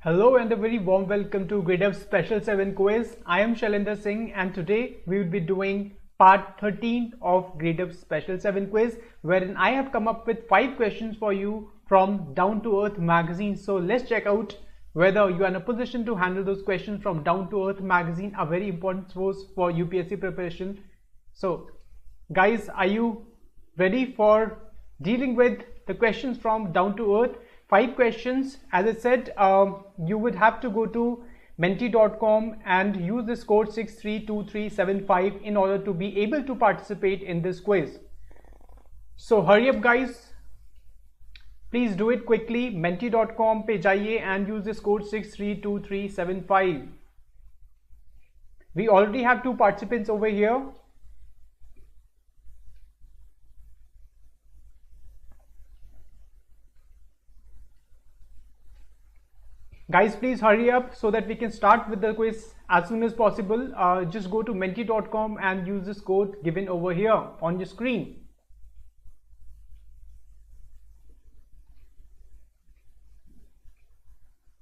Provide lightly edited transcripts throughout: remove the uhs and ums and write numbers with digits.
Hello and a very warm welcome to Gradeup Special 7 Quiz. I am Shailender Singh and today we will be doing part 13 of Gradeup Special 7 Quiz, wherein I have come up with 5 questions for you from Down to Earth magazine. So let's check out whether you are in a position to handle those questions from Down to Earth magazine, a very important source for UPSC preparation. So guys, are you ready for dealing with the questions from Down to Earth? 5 questions. As I said, you would have to go to menti.com and use this code 632375 in order to be able to participate in this quiz. So hurry up guys, please do it quickly. Menti.com pe jaiye and use this code 632375. We already have 2 participants over here. Guys, please hurry up so that we can start with the quiz as soon as possible. Just go to menti.com and use this code given over here on your screen.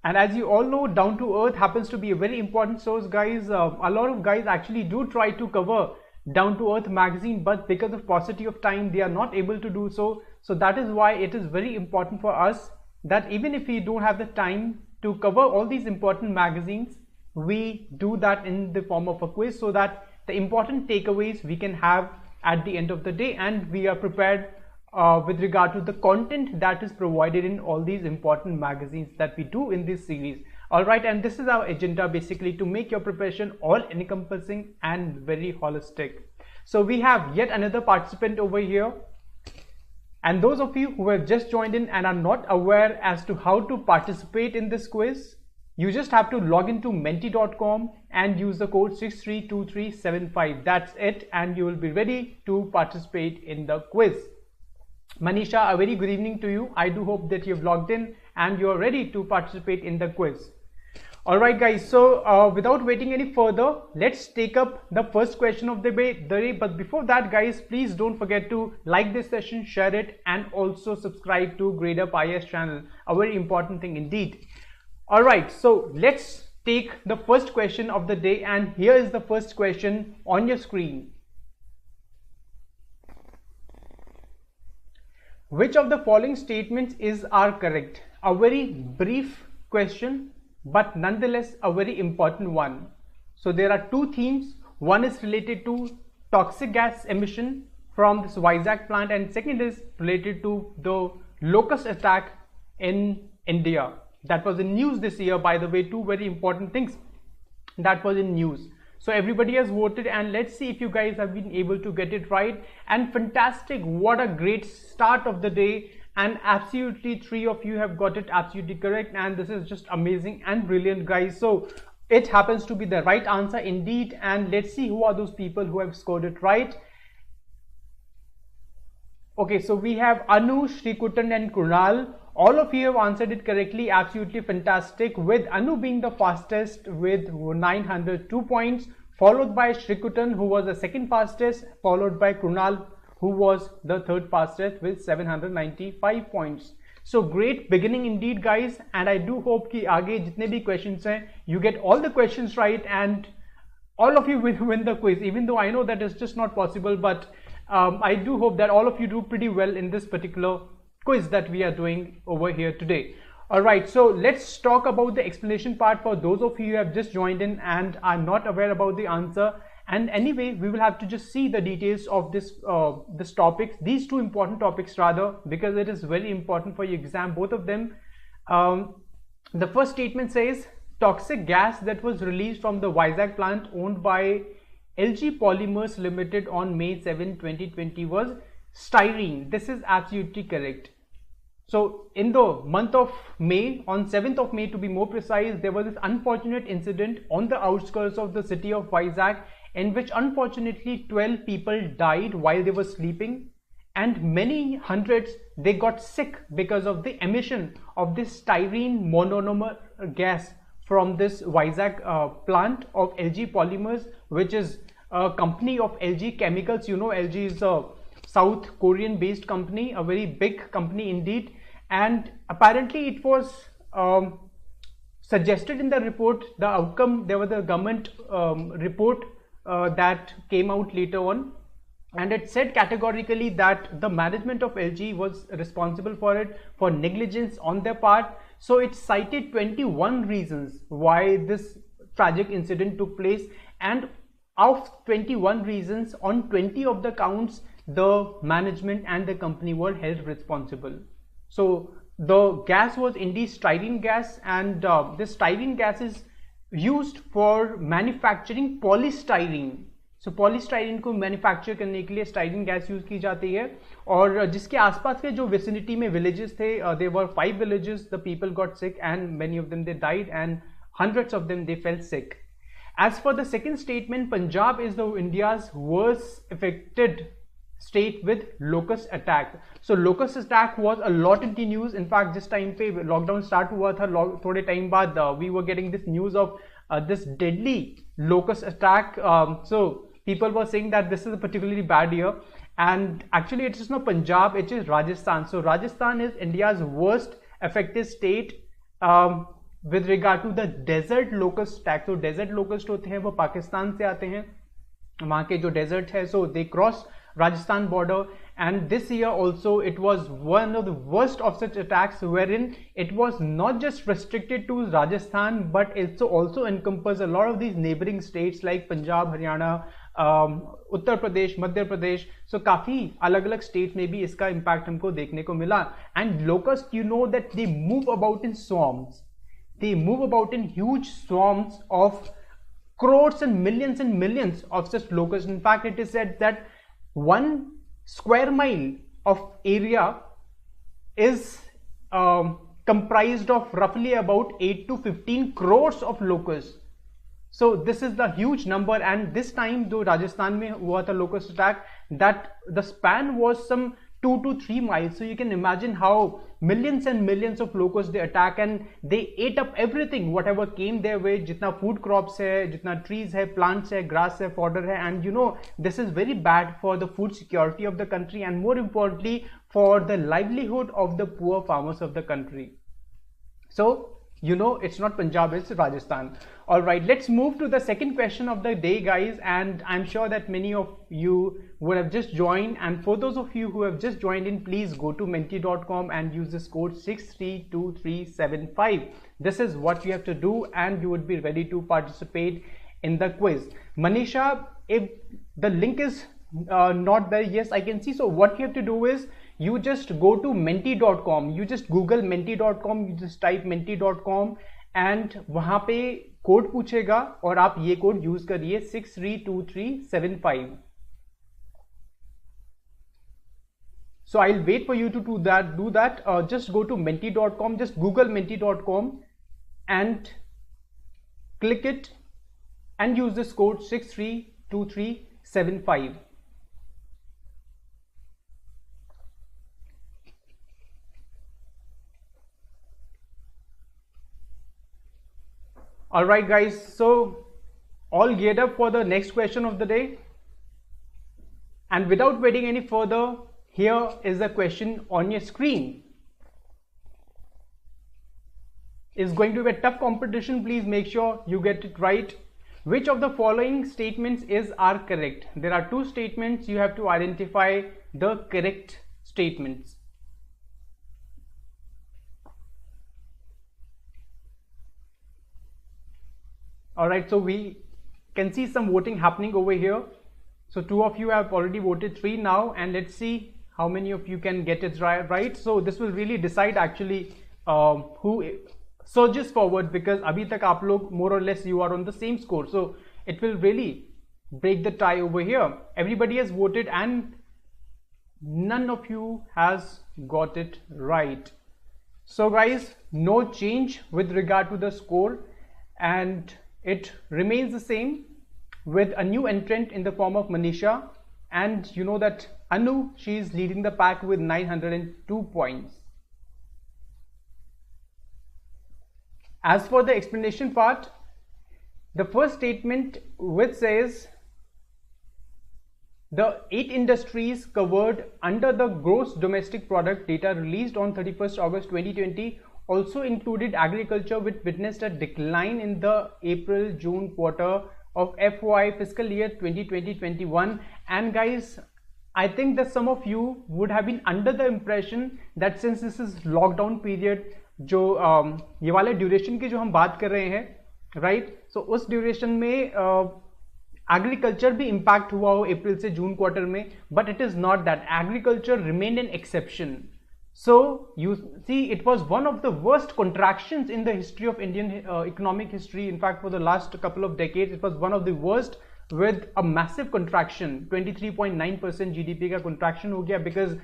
And as you all know, Down to Earth happens to be a very important source, guys. A lot of guys actually do try to cover Down to Earth magazine, but because of paucity of time, they are not able to do so. So that is why it is very important for us that even if we don't have the time to cover all these important magazines, we do that in the form of a quiz so that the important takeaways we can have at the end of the day, and we are prepared with regard to the content that is provided in all these important magazines that we do in this series. Alright, and this is our agenda basically to make your preparation all encompassing and very holistic. So we have yet another participant over here. And those of you who have just joined in and are not aware as to how to participate in this quiz, you just have to log into menti.com and use the code 632375. That's it, and you will be ready to participate in the quiz. Manisha, a very good evening to you. I do hope that you've logged in and you're ready to participate in the quiz. Alright guys, so without waiting any further, let's take up the first question of the day. But before that guys, please don't forget to like this session, share it, and also subscribe to Gradeup IAS channel, a very important thing indeed. Alright, so let's take the first question of the day, and here is the first question on your screen. Which of the following statements are correct? A very brief question, but nonetheless a very important one. So there are 2 themes. One is related to toxic gas emission from this Vizag plant, and second is related to the locust attack in India. That was in news this year, by the way. 2 very important things that was in news. So everybody has voted, and let's see if you guys have been able to get it right. And fantastic, what a great start of the day. And absolutely 3 of you have got it absolutely correct, and this is just amazing and brilliant guys. So it happens to be the right answer indeed, and let's see who are those people who have scored it right. Okay, so we have Anu, Shrikutan and Kunal. All of you have answered it correctly, absolutely fantastic, with Anu being the fastest with 902 points, followed by Shrikutan, who was the second fastest, followed by Kunal, who was the third fastest with 795 points. So great beginning indeed guys, and I do hope ki aage jitne bhi questions hain, you get all the questions right and all of you will win the quiz, even though I know that is just not possible, but I do hope that all of you do pretty well in this particular quiz that we are doing over here today. Alright, so let's talk about the explanation part for those of you who have just joined in and are not aware about the answer. And anyway, we will have to just see the details of this topic, these 2 important topics rather, because it is very important for your exam, both of them. The first statement says toxic gas that was released from the Vizag plant owned by LG Polymers Limited on May 7, 2020 was styrene. This is absolutely correct. So in the month of May, on 7th of May to be more precise, there was this unfortunate incident on the outskirts of the city of Vizag, in which unfortunately 12 people died while they were sleeping, and many hundreds they got sick because of the emission of this styrene monomer gas from this Vizag plant of LG Polymers, which is a company of LG Chemicals. You know, LG is a South Korean based company, a very big company indeed, and apparently it was suggested in the report, the outcome, there was a government report that came out later on, and it said categorically that the management of LG was responsible for it, for negligence on their part. So it cited 21 reasons why this tragic incident took place, and of 21 reasons, on 20 of the counts, the management and the company were held responsible. So the gas was indeed styrene gas, and this styrene gas is used for manufacturing polystyrene. So polystyrene को manufacture करने के लिए styrene gas use की जाती है, और जिसके आसपास के जो विसिनिटी में विलेजेस थे, there were 5 villages, the people got sick and many of them they died and hundreds of them they fell sick. As for the second statement, Punjab is the India's worst affected state with locust attack. So locust attack was a lot in the news. In fact, जिस time पे lockdown start हुआ था, थोड़े time बाद we were getting this news of this deadly locust attack. So people were saying that this is a particularly bad year, and actually it is not Punjab, it is Rajasthan. So Rajasthan is India's worst affected state with regard to the desert locust attack. So desert locust होते हैं वो पाकिस्तान से आते हैं, वहाँ के जो desert है, so they cross Rajasthan border, and this year also it was one of the worst of such attacks, wherein it was not just restricted to Rajasthan but it also encompassed a lot of these neighboring states like Punjab, Haryana, Uttar Pradesh, Madhya Pradesh. So काफी अलग अलग state में भी इसका impact हमको देखने को मिला. And locust, you know that they move about in swarms. They move about in huge swarms of crores and millions of such locusts. In fact, it is said that 1 square mile of area is comprised of roughly about 8 to 15 crores of locusts. So this is the huge number, and this time जो राजस्थान में हुआ था locust attack, that the span was some 2 to 3 miles. So you can imagine how millions and millions of locusts they attack, and they ate up everything whatever came their way. जितना food crops है, जितना trees है, plants है, grass है, fodder है, and you know this is very bad for the food security of the country, and more importantly for the livelihood of the poor farmers of the country. So you know it's not Punjab, it's Rajasthan. All right, let's move to the second question of the day, guys, and I'm sure that many of you would have just joined, and for those of you who have just joined in, please go to menti.com and use this code 632375. This is what you have to do, and you would be ready to participate in the quiz. Manisha, if the link is not there, yes, I can see. So what you have to do is you just go to menti.com, you just google menti.com, you just type menti.com, and वहाँ पे code पूछेगा और आप ये code use करिए 632375. So I'll wait for you to do that. Just go to menti.com, just google menti.com and click it and use this code 632375. All right, guys, so all geared up for the next question of the day, and without waiting any further, here is the question on your screen. It's going to be a tough competition. Please make sure you get it right. Which of the following statements are correct? There are 2 statements. You have to identify the correct statements. All right, so we can see some voting happening over here. So 2 of you have already voted, 3 now, and let's see how many of you can get it right. So this will really decide actually who surges forward, because abhi tak aap log more or less you are on the same score. So it will really break the tie over here. Everybody has voted and none of you has got it right. So guys, no change with regard to the score, and it remains the same with a new entrant in the form of Manisha, and you know that Anu, she is leading the pack with 902 points. As for the explanation part, the first statement which says the 8 industries covered under the gross domestic product data released on 31st August 2020 also included agriculture, which witnessed a decline in the April-June quarter of FY fiscal year 2020-21. And guys, I think that some of you would have been under the impression that since this is lockdown period, जो ये वाले duration की जो हम बात कर रहे हैं, राइट, सो उस ड्यूरेशन में एग्रीकल्चर भी इम्पैक्ट हुआ हो अप्रैल से जून क्वार्टर में, but it is not that. Agriculture remained an exception. So you see, it was one of the worst contractions in the history of Indian economic history. In fact, for the last couple of decades, it was one of the worst, with a massive contraction. 23.9% GDP का contraction हो गया, because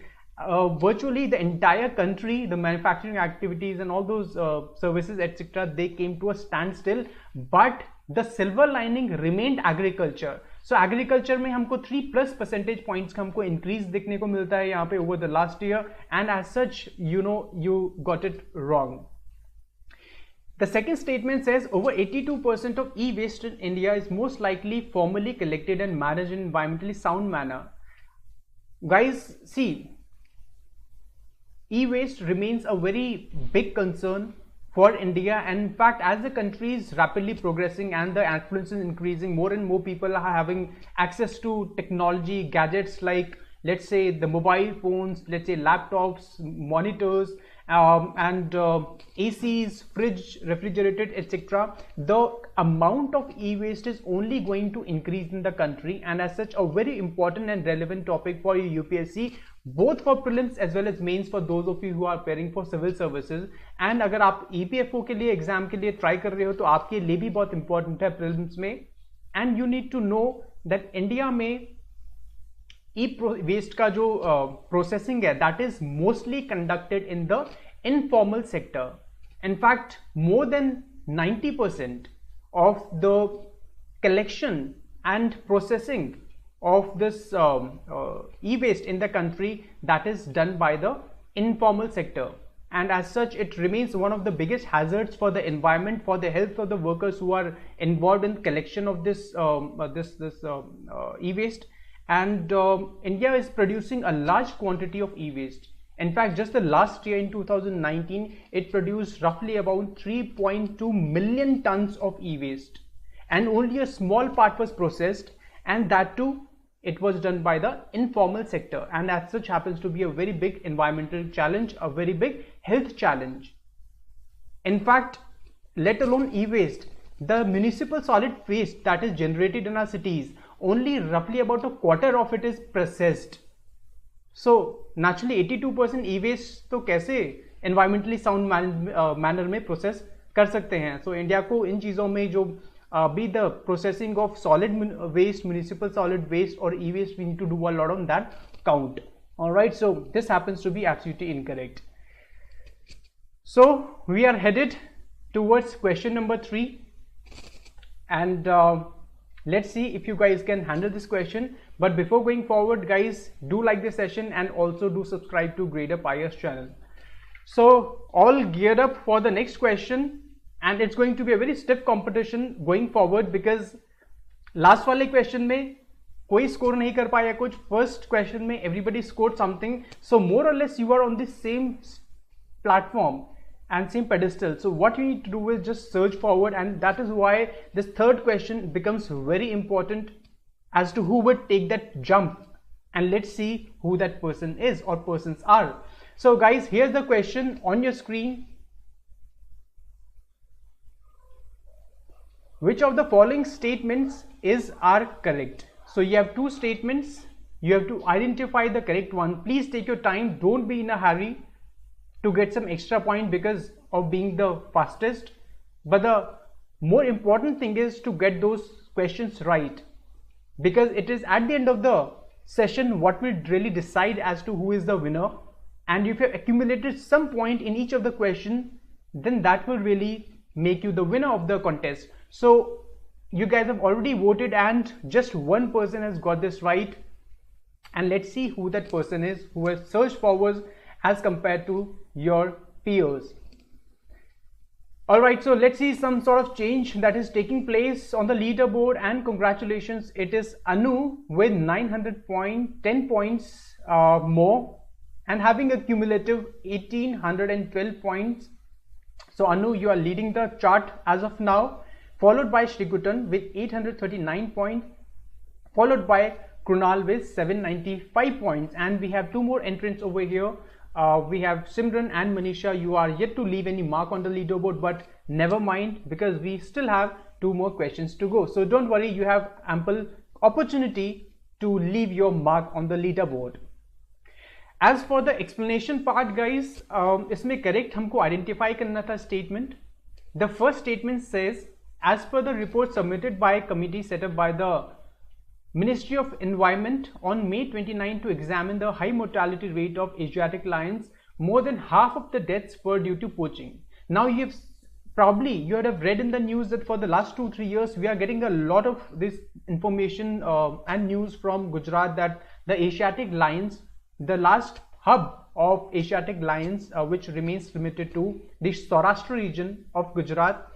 virtually the entire country, the manufacturing activities and all those services etc., they came to a standstill. But the silver lining remained agriculture. So agriculture में हमको 3+ percentage points का हमको increase देखने को मिलता है यहाँ पे over the last year, and as such, you know, you got it wrong. The second statement says over 82% of e-waste in India is most likely formally collected and managed in environmentally sound manner. Guys, see, e-waste remains a very big concern for India, and in fact, as the country is rapidly progressing and the affluence is increasing, more and more people are having access to technology, gadgets like, let's say, the mobile phones, let's say laptops, monitors, and ACs, fridge, refrigerated, etc. The amount of e-waste is only going to increase in the country, and as such, a very important and relevant topic for UPSC, both for prelims as well as mains, for those of you who are preparing for civil services. And अगर आप EPFO के लिए exam के लिए try कर रहे हो तो आपके लिए भी बहुत इंपॉर्टेंट है prelims में. And you need to know that India में e-waste का जो processing है, that is mostly conducted in the informal sector. In fact, more than 90% of the collection and processing of this e-waste in the country, that is done by the informal sector, and as such it remains one of the biggest hazards for the environment, for the health of the workers who are involved in collection of this e-waste. And India is producing a large quantity of e-waste. In fact, just the last year in 2019, it produced roughly about 3.2 million tons of e-waste, and only a small part was processed, and that too it was done by the informal sector, and as such happens to be a very big environmental challenge, a very big health challenge. In fact, let alone e-waste, the municipal solid waste that is generated in our cities, only roughly about a quarter of it is processed. So naturally 82% e-waste तो कैसे environmentally sound manner में process कर सकते हैं. So India को इन चीज़ों में जो be the processing of solid waste, municipal solid waste or e-waste, we need to do a lot on that count. Alright, so this happens to be absolutely incorrect. So we are headed towards question number 3, and let's see if you guys can handle this question. But before going forward, guys, do like this session and also do subscribe to Gradeup IAS channel. So all geared up for the next question, and it's going to be a very stiff competition going forward, because last वाले question में कोई score नहीं कर पाया कुछ, first question में everybody scored something, so more or less you are on the same platform and same pedestal. So what you need to do is just surge forward, and that is why this third question becomes very important as to who would take that jump, and let's see who that person is or persons are. So guys, here's the question on your screen. Which of the following statements are correct? So you have two statements, you have to identify the correct one. Please take your time, don't be in a hurry to get some extra point because of being the fastest, but the more important thing is to get those questions right, because it is at the end of the session what will really decide as to who is the winner. And if you have accumulated some point in each of the question, then that will really make you the winner of the contest. So you guys have already voted and just one person has got this right, and let's see who that person is who has surged forward as compared to your peers. Alright, so let's see some sort of change that is taking place on the leaderboard, and congratulations, it is Anu with 910 points more and having a cumulative 1812 points. So Anu, you are leading the chart as of now, followed by Shrikutan with 839 points, followed by Krunal with 795 points, and we have two more entrants over here. We have Simran and Manisha. You are yet to leave any mark on the leaderboard, but never mind, because we still have two more questions to go. So don't worry, you have ample opportunity to leave your mark on the leaderboard. As for the explanation part, guys, इसमें correct हमको identify करना था statement. The first statement says, as per the report submitted by a committee set up by the Ministry of Environment on May 29 to examine the high mortality rate of Asiatic lions, more than half of the deaths were due to poaching. Now you have read in the news that for the last 2-3 years we are getting a lot of this information and news from Gujarat that the Asiatic lions, the last hub of Asiatic lions, which remains limited to the Saurashtra region of Gujarat,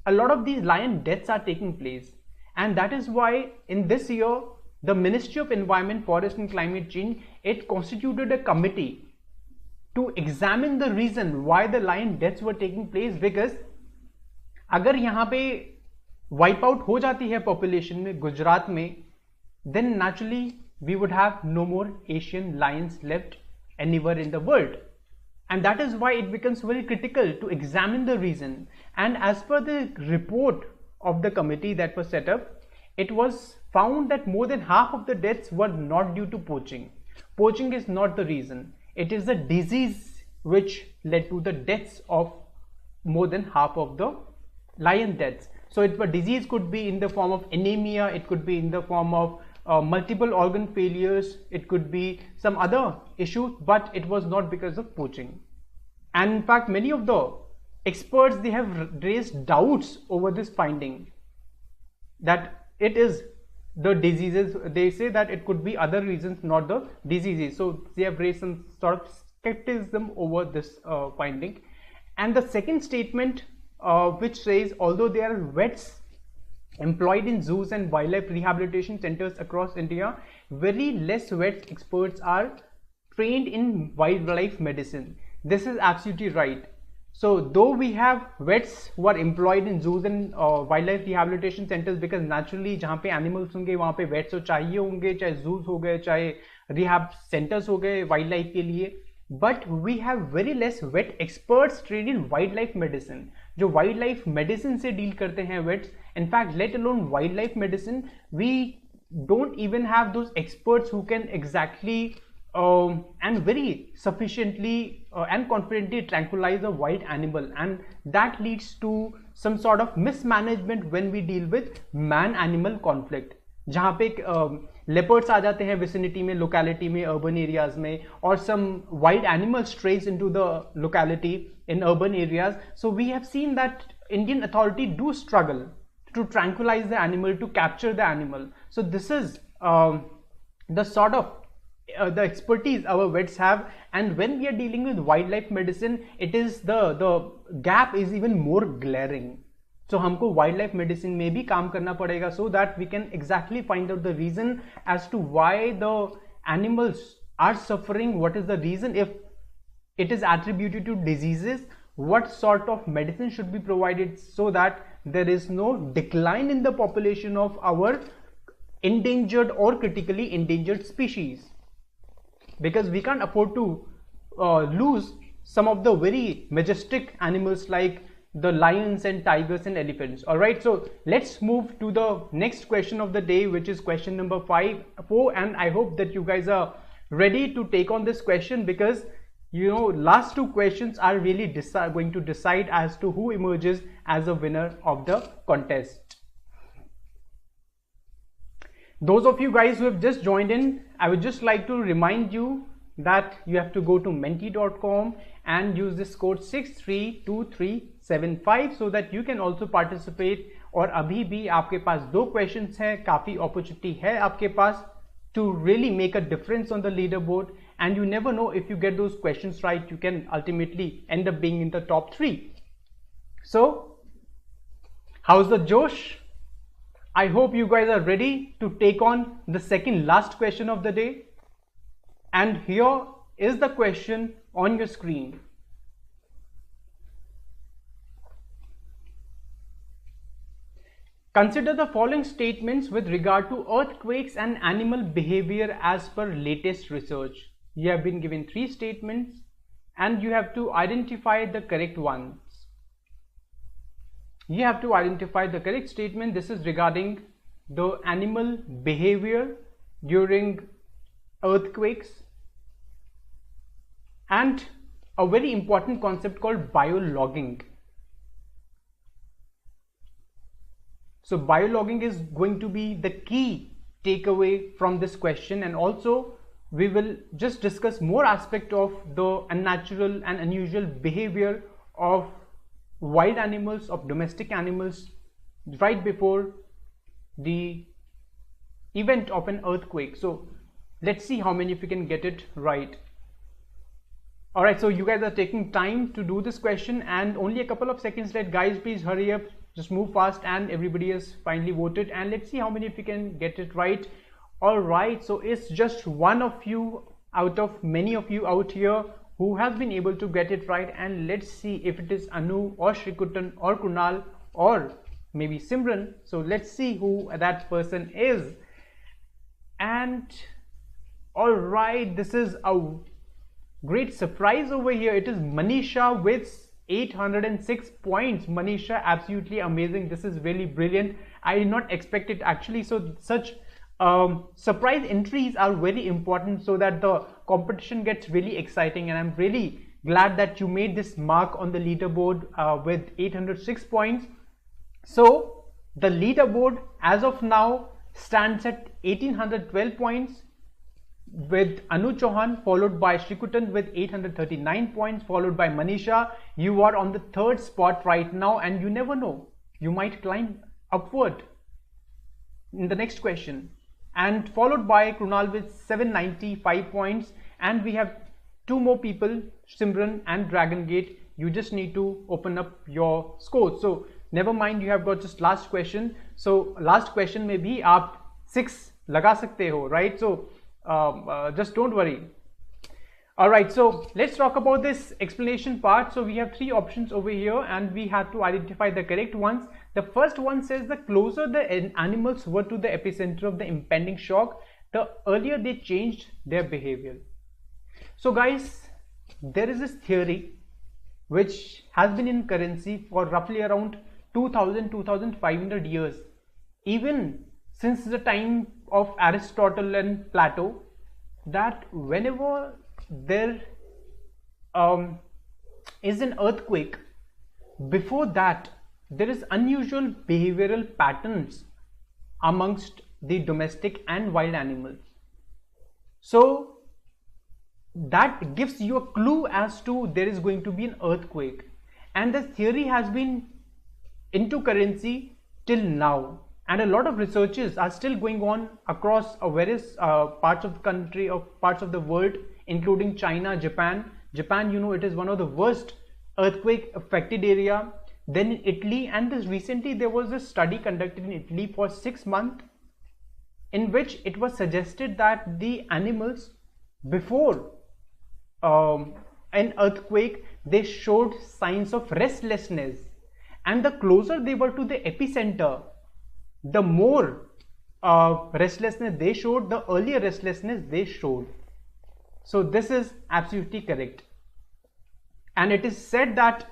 a lot of these lion deaths are taking place. And that is why in this year, the Ministry of Environment, Forest and Climate Change, it constituted a committee to examine the reason why the lion deaths were taking place. Because अगर यहाँ पे wipe out हो जाती है population में गुजरात में, then naturally we would have no more Asian lions left anywhere in the world. And that is why it becomes very critical to examine the reason. And as per the report of the committee that was set up, it was found that more than half of the deaths were not due to poaching. Poaching is not the reason. It is the disease which led to the deaths of more than half of the lion deaths. So a disease could be in the form of anemia, it could be in the form of multiple organ failures, it could be some other issue, but it was not because of poaching. And in fact, many of the experts, they have raised doubts over this finding that it is the diseases. They say that it could be other reasons, not the diseases. So they have raised some sort of skepticism over this finding. And the second statement, which says, although there are vets employed in zoos and wildlife rehabilitation centers across India, very less vet experts are trained in wildlife medicine. This is absolutely right. So though we have vets who are employed in zoos and wildlife rehabilitation centers, because naturally जहाँ पे animals होंगे वहाँ पे vets तो चाहिए होंगे, चाहे zoos हो गए, चाहे rehab centers हो गए wildlife के लिए, but we have very less vet experts trained in wildlife medicine. जो wildlife medicine से deal करते हैं vets, in fact let alone wildlife medicine, we don't even have those experts who can exactly and very sufficiently and confidently tranquilize a wild animal, and that leads to some sort of mismanagement when we deal with man-animal conflict. जहाँ पे leopards आ जाते हैं vicinity में, locality में, urban areas में, or some wild animal strays into the locality in urban areas. So we have seen that Indian authority do struggle to tranquilize the animal, to capture the animal. So this is the sort of the expertise our vets have, and when we are dealing with wildlife medicine, it is the gap is even more glaring. So हमको wildlife medicine में भी काम करना पड़ेगा, so that we can exactly find out the reason as to why the animals are suffering. What is the reason? If it is attributed to diseases, what sort of medicine should be provided so that there is no decline in the population of our endangered or critically endangered species. Because we can't afford to lose some of the very majestic animals like the lions and tigers and elephants. All right, so let's move to the next question of the day, which is question number 4, and I hope that you guys are ready to take on this question, because you know last two questions are really going to decide as to who emerges as a winner of the contest. Those of you guys who have just joined in, I would just like to remind you that you have to go to menti.com and use this code 632375 so that you can also participate. और अभी भी आपके पास 2 questions हैं, काफ़ी opportunity है आपके पास to really make a difference on the leaderboard, and you never know, if you get those questions right, you can ultimately end up being in the top 3. So, how's the Josh? I hope you guys are ready to take on the second last question of the day. And here is the question on your screen. Consider the following statements with regard to earthquakes and animal behavior as per latest research. You have been given 3 statements and you have to identify the correct ones. You have to identify the correct statement. This is regarding the animal behavior during earthquakes and a very important concept called biologging. So biologging is going to be the key takeaway from this question, and also we will just discuss more aspect of the unnatural and unusual behavior of wild animals, of domestic animals right before the event of an earthquake. So let's see how many of you can get it right. Alright, so you guys are taking time to do this question and only a couple of seconds left. Guys, please hurry up, just move fast, and everybody has finally voted, and let's see how many of you can get it right. Alright, so it's just one of you out of many of you out here who has been able to get it right, and let's see if it is Anu or Shrikutan or Kunal or maybe Simran. So let's see who that person is. And alright, this is a great surprise over here. It is Manisha with 806 points. Manisha, absolutely amazing. This is really brilliant. I did not expect it actually. So such surprise entries are very important so that the competition gets really exciting, and I'm really glad that you made this mark on the leaderboard with 806 points. So the leaderboard as of now stands at 1812 points, with Anu Chauhan, followed by Shrikutan with 839 points, followed by Manisha. You are on the 3rd spot right now, and you never know, you might climb upward in the next question. And followed by Krunal with 795 points, and we have 2 more people, Simran and Dragon Gate. You just need to open up your scores. So never mind, you have got just last question. So last question में भी आप 6 लगा सकते हो, right? So just don't worry. Alright, so let's talk about this explanation part. So we have 3 options over here and we have to identify the correct ones. The first one says the closer the animals were to the epicenter of the impending shock, the earlier they changed their behavior. So guys, there is this theory which has been in currency for roughly around 2500 years, even since the time of Aristotle and Plato, that whenever there is an earthquake, before that there is unusual behavioral patterns amongst the domestic and wild animals. So that gives you a clue as to there is going to be an earthquake, and the theory has been into currency till now, and a lot of researches are still going on across various parts of the country, or parts of the world, including China, Japan. Japan, you know, it is one of the worst earthquake affected area. Then in Italy, and this recently there was a study conducted in Italy for 6 months in which it was suggested that the animals before an earthquake, they showed signs of restlessness, and the closer they were to the epicenter, the more restlessness they showed, the earlier restlessness they showed. So this is absolutely correct, and it is said that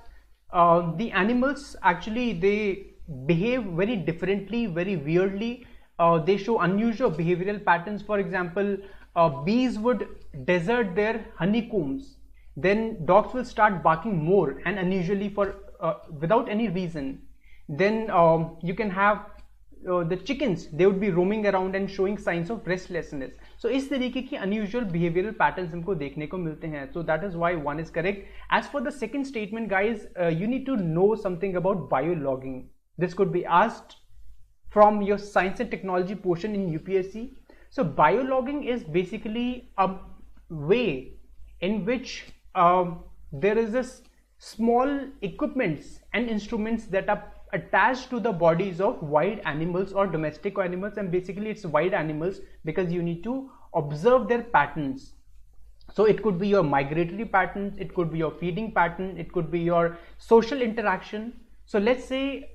the animals actually they behave very differently, very weirdly. They show unusual behavioral patterns. For example, bees would desert their honeycombs, then dogs will start barking more and unusually for without any reason. Then you can have the chickens, they would be roaming around and showing signs of restlessness. So इस तरीके की unusual behavioral patterns हमको देखने को मिलते हैं. So that is why 1 is correct. As for the second statement, guys, you need to know something about biologging. This could be asked from your science and technology portion in UPSC. So biologging is basically a way in which there is this small equipments and instruments that are attached to the bodies of wild animals or domestic animals, and basically it's wild animals because you need to observe their patterns. So it could be your migratory patterns, it could be your feeding pattern, it could be your social interaction. So let's say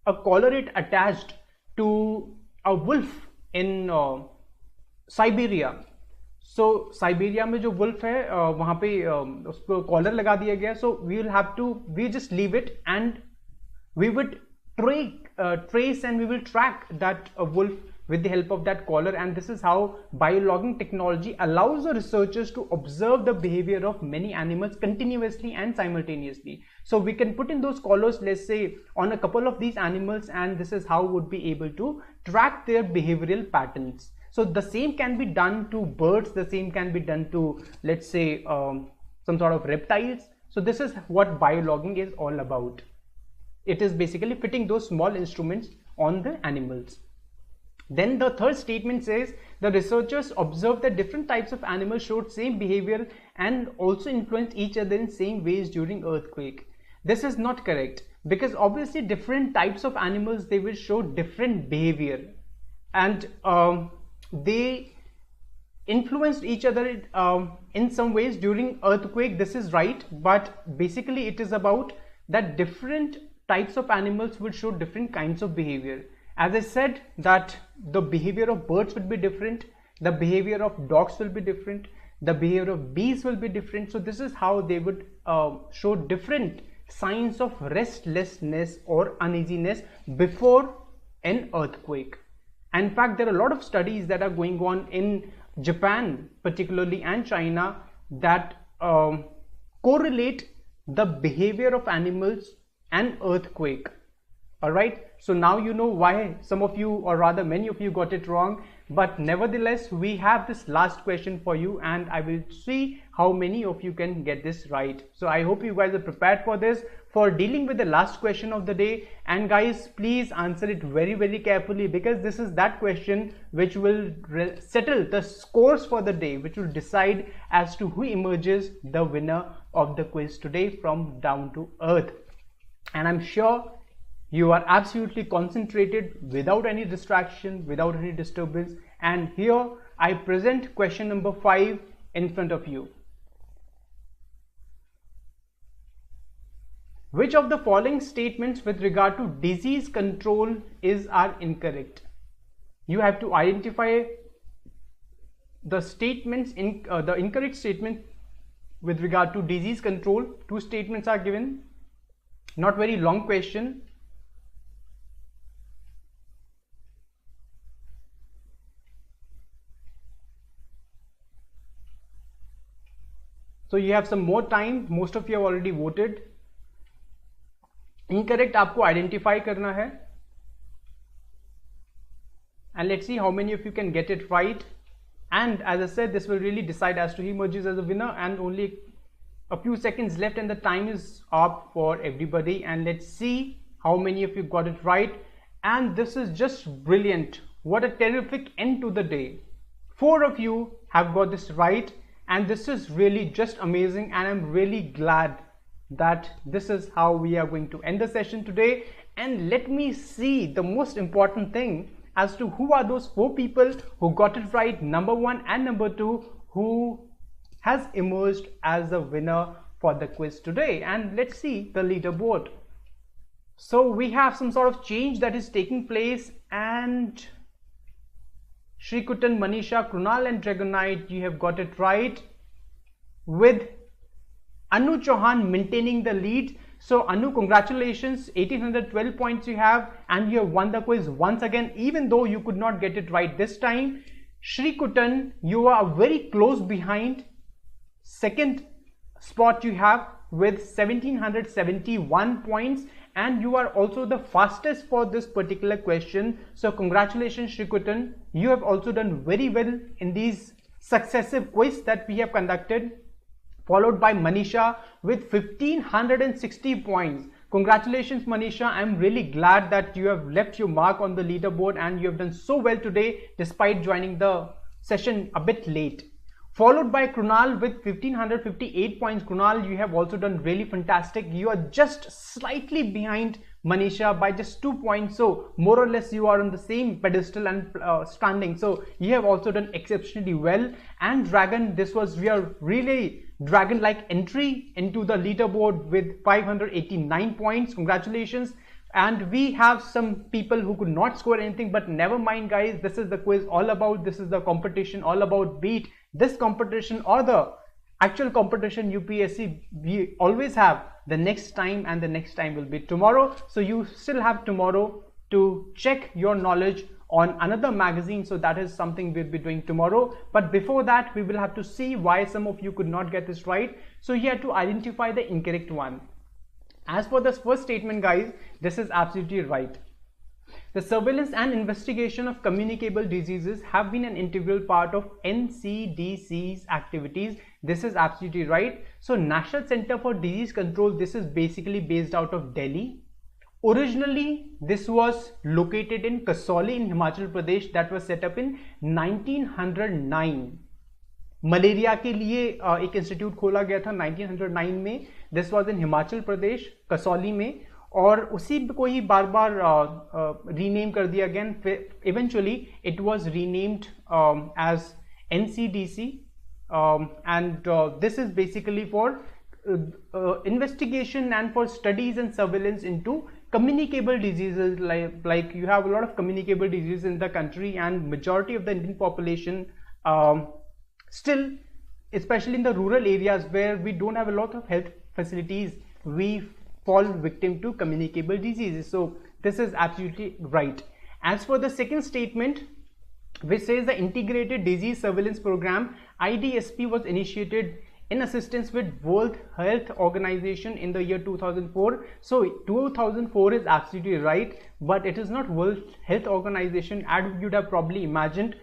a collar it attached to a wolf in Siberia. So Siberia में जो wolf है वहां पे उसको collar लगा दिया गया. So we will have to, we just leave it and we would trace and we will track that wolf with the help of that collar. And this is how biologging technology allows the researchers to observe the behavior of many animals continuously and simultaneously. So we can put in those collars, let's say, on a couple of these animals, and this is how we would be able to track their behavioral patterns. So the same can be done to birds, the same can be done to, let's say, some sort of reptiles. So this is what biologging is all about. It is basically fitting those small instruments on the animals. Then the third statement says the researchers observed that different types of animals showed same behavior and also influenced each other in same ways during earthquake. This is not correct, because obviously different types of animals, they will show different behavior, and they influenced each other in some ways during earthquake. This is right, but basically it is about that different types of animals will show different kinds of behavior. As I said, that the behavior of birds will be different, the behavior of dogs will be different, the behavior of bees will be different. So this is how they would show different signs of restlessness or uneasiness before an earthquake. And in fact, there are a lot of studies that are going on in Japan particularly and China that correlate the behavior of animals and earthquake. All right, so now you know why some of you, or rather many of you, got it wrong. But nevertheless, we have this last question for you, and I will see how many of you can get this right. So I hope you guys are prepared for this, for dealing with the last question of the day. And guys, please answer it very, very carefully, because this is that question which will settle the scores for the day, which will decide as to who emerges the winner of the quiz today from Down to Earth. And I'm sure you are absolutely concentrated, without any distraction, without any disturbance. And here I present question number 5 in front of you. Which of the following statements with regard to disease control are incorrect? You have to identify the statements in the incorrect statement with regard to disease control. 2 statements are given. Not very long question. So you have some more time. Most of you have already voted. Incorrect आपको identify करना है. And let's see how many of you can get it right. And as I said, this will really decide as to who emerges as a winner. And only a few seconds left and the time is up for everybody. And let's see how many of you got it right. And this is just brilliant. What a terrific end to the day. 4 of you have got this right. And this is really just amazing, and I'm really glad that this is how we are going to end the session today. And let me see the most important thing as to who are those 4 people who got it right, number 1 and number 2, who has emerged as the winner for the quiz today. And let's see the leaderboard. So we have some sort of change that is taking place, and Shrikutan, Manisha, Krunal and Dragonite, you have got it right, with Anu Chauhan maintaining the lead. So Anu, congratulations, 1812 points you have, and you have won the quiz once again, even though you could not get it right this time. Shrikutan, you are very close behind. Second spot you have with 1771 points. And you are also the fastest for this particular question. So congratulations, Shrikutan. You have also done very well in these successive quiz that we have conducted. Followed by Manisha with 1560 points. Congratulations, Manisha. I'm really glad that you have left your mark on the leaderboard and you have done so well today despite joining the session a bit late. Followed by Krunal with 1558 points. Krunal, you have also done really fantastic. You are just slightly behind Manisha by just 2 points. So more or less you are on the same pedestal and standing. So you have also done exceptionally well. And Dragon, this was your really dragon-like entry into the leaderboard with 589 points. Congratulations. and we have some people who could not score anything, but never mind guys, this is the quiz all about, this is the competition all about. Beat this competition or the actual competition UPSC we always have the next time, and the next time will be tomorrow. So you still have tomorrow to check your knowledge on another magazine, so that is something we'll be doing tomorrow. But before that, we will have to see why some of you could not get this right. So you have to identify the incorrect one. As for this first statement guys, this is absolutely right. The surveillance and investigation of communicable diseases have been an integral part of NCDC's activities. This is absolutely right. So National Center for Disease Control, this is basically based out of Delhi. Originally, this was located in Kasauli in Himachal Pradesh, that was set up in 1909. Malaria के लिए एक institute खोला गया था 1909 में. This was in Himachal Pradesh Kasauli में, और उसी को ही बार बार रीनेम कर दिया गया. Eventually it was renamed as NCDC, and this is basically for investigation and for studies and surveillance into communicable diseases. Like you have a lot of communicable diseases in the country, and majority of the Indian population still, especially in the rural areas where we don't have a lot of health facilities, we fall victim to communicable diseases. So this is absolutely right. As for the second statement, which says the Integrated Disease Surveillance Program IDSP was initiated in assistance with World Health Organization in the year 2004. So 2004 is absolutely right, but it is not World Health Organization, as you'd have probably imagined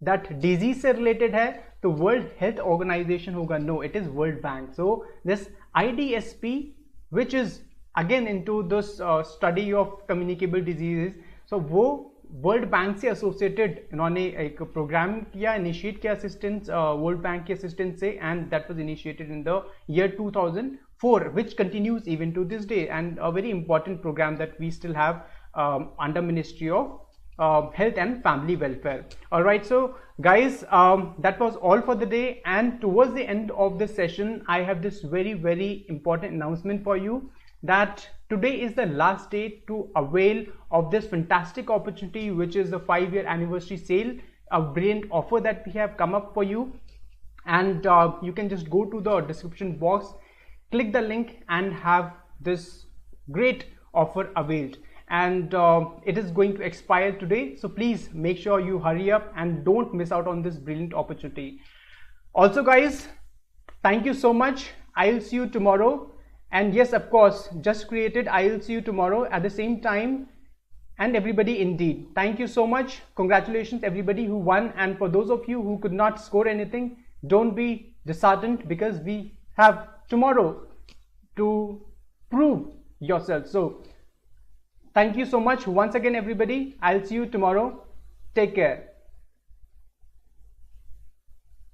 that disease से related है तो World Health Organization होगा. No, it is World Bank. So this IDSP, which is again into this study of communicable diseases, so वो World Bank से associated इन्होंने एक programme किया, initiate किया असिस्टेंस World Bank के असिस्टेंस से, and that was initiated in the year 2004, which continues even to this day, and a very important program that we still have under Ministry of Health and Family Welfare. Alright, so guys, that was all for the day, and towards the end of this session I have this very important announcement for you, that today is the last day to avail of this fantastic opportunity, which is the 5-year anniversary sale, a brilliant offer that we have come up for you. And you can just go to the description box, click the link, and have this great offer availed. And it is going to expire today, so please make sure you hurry up and don't miss out on this brilliant opportunity. Also guys, thank you so much. I'll see you tomorrow, and yes, of course, just created, I'll see you tomorrow at the same time. And everybody, indeed, thank you so much. Congratulations everybody who won, and for those of you who could not score anything, don't be disheartened, because we have tomorrow to prove yourself. So thank you so much once again everybody. I'll see you tomorrow. Take care.